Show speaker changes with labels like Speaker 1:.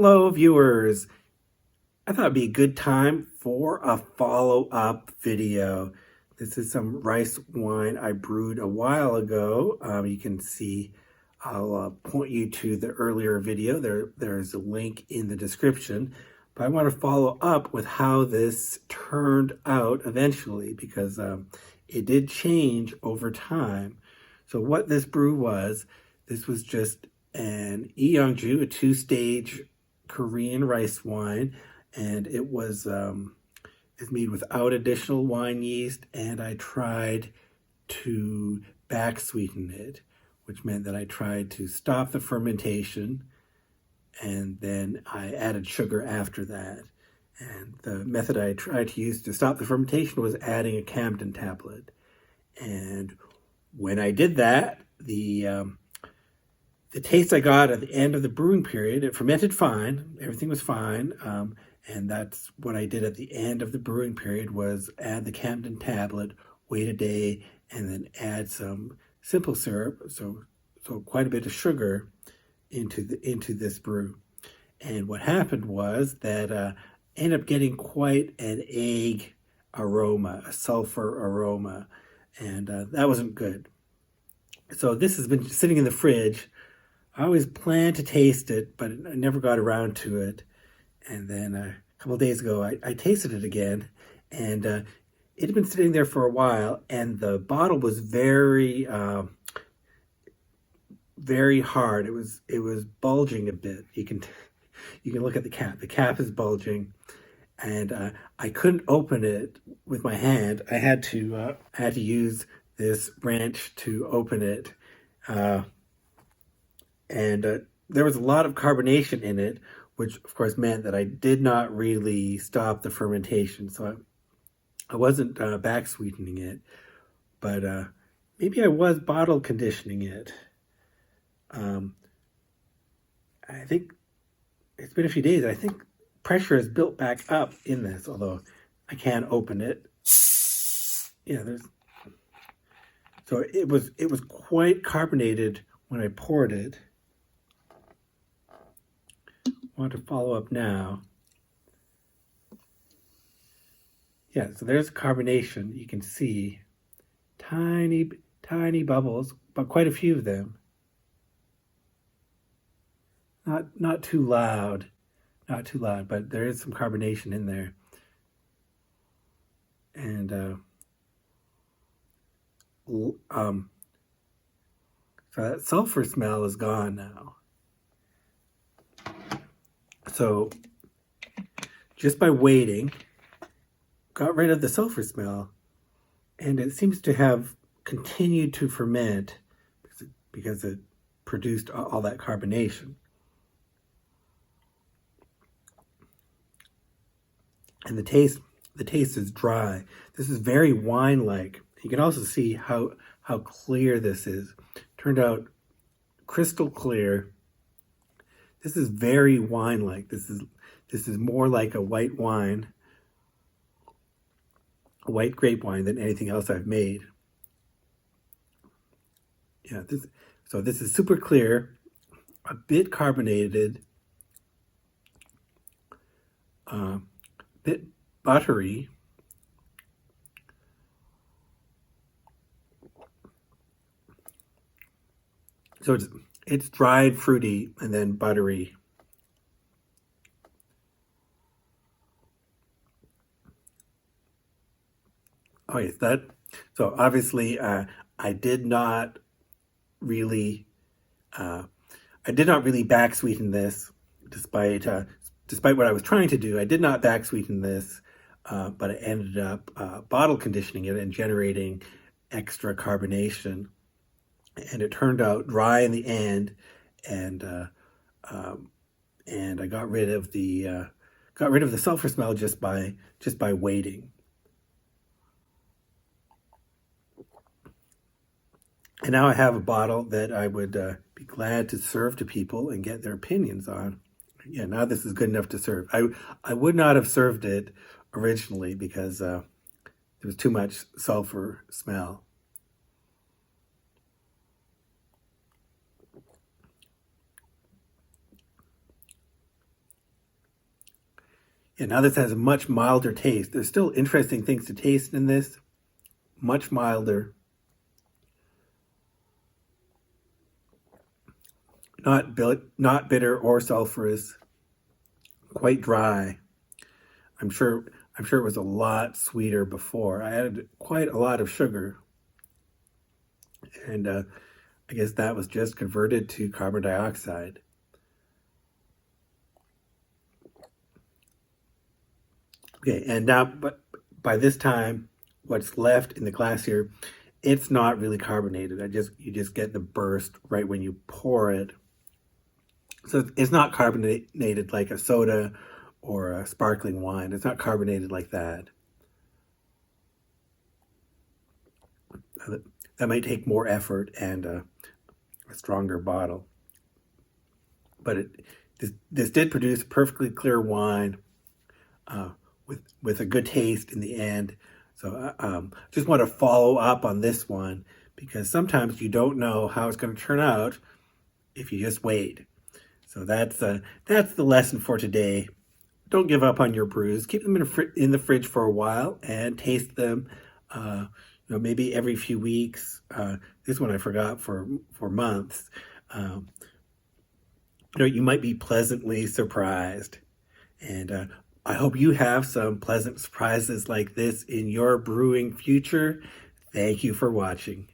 Speaker 1: Hello, viewers. I thought it'd be a good time for a follow-up video. This is some rice wine I brewed a while ago. You can see, I'll point you to the earlier video. There's a link in the description. But I want to follow up with how this turned out eventually, because it did change over time. So what this brew was, this was just an Yeongju, a two-stage Korean rice wine, and it was it's made without additional wine yeast, and I tried to back sweeten it, which meant that I tried to stop the fermentation, and then I added sugar after that. And the method I tried to use to stop the fermentation was adding a Campden tablet. And when I did that, the taste I got at the end of the brewing period, it fermented fine, everything was fine, and that's what I did at the end of the brewing period, was add the Campden tablet, wait a day, and then add some simple syrup, so quite a bit of sugar into this brew. And what happened was that I ended up getting quite an egg aroma, a sulfur aroma, and that wasn't good. So this has been sitting in the fridge. I always planned to taste it, but I never got around to it. And then a couple of days ago, I tasted it again, and it had been sitting there for a while, and the bottle was very hard. It was bulging a bit. You can look at the cap. The cap is bulging, and I couldn't open it with my hand. I had to use this wrench to open it. And there was a lot of carbonation in it, which of course meant that I did not really stop the fermentation. So I wasn't back sweetening it, but maybe I was bottle conditioning it. I think it's been a few days. I think pressure has built back up in this, although I can't open it. Yeah, so it was quite carbonated when I poured it. I want to follow up now. Yeah, so there's carbonation. You can see tiny bubbles, but quite a few of them. Not too loud, but there is some carbonation in there. And so that sulfur smell is gone now. So just by waiting, got rid of the sulfur smell, and it seems to have continued to ferment because it produced all that carbonation. And the taste is dry. This is very wine-like. You can also see how clear this is. Turned out crystal clear. This is very wine-like. This is more like a white wine, a white grape wine, than anything else I've made. Yeah, so this is super clear, a bit carbonated, a bit buttery. So it's dried, fruity, and then buttery. Oh yes, so obviously I did not really back sweeten this, despite what I was trying to do. I did not back sweeten this, but I ended up bottle conditioning it and generating extra carbonation. And it turned out dry in the end, and I got rid of the sulfur smell just by waiting. And now I have a bottle that I would be glad to serve to people and get their opinions on. Yeah, now this is good enough to serve. I would not have served it originally because there was too much sulfur smell. And now this has a much milder taste. There's still interesting things to taste in this. Much milder. Not bitter or sulfurous. Quite dry. I'm sure it was a lot sweeter before. I added quite a lot of sugar. And I guess that was just converted to carbon dioxide. Okay, and now, but by this time, what's left in the glass here, it's not really carbonated. You just get the burst right when you pour it. So it's not carbonated like a soda or a sparkling wine. It's not carbonated like that. That might take more effort and a stronger bottle. But this did produce perfectly clear wine with a good taste in the end. So just want to follow up on this one because sometimes you don't know how it's going to turn out if you just wait. So that's the lesson for today. Don't give up on your brews. Keep them in the fridge for a while and taste them. Maybe every few weeks. This one I forgot for months. You might be pleasantly surprised. And I hope you have some pleasant surprises like this in your brewing future. Thank you for watching.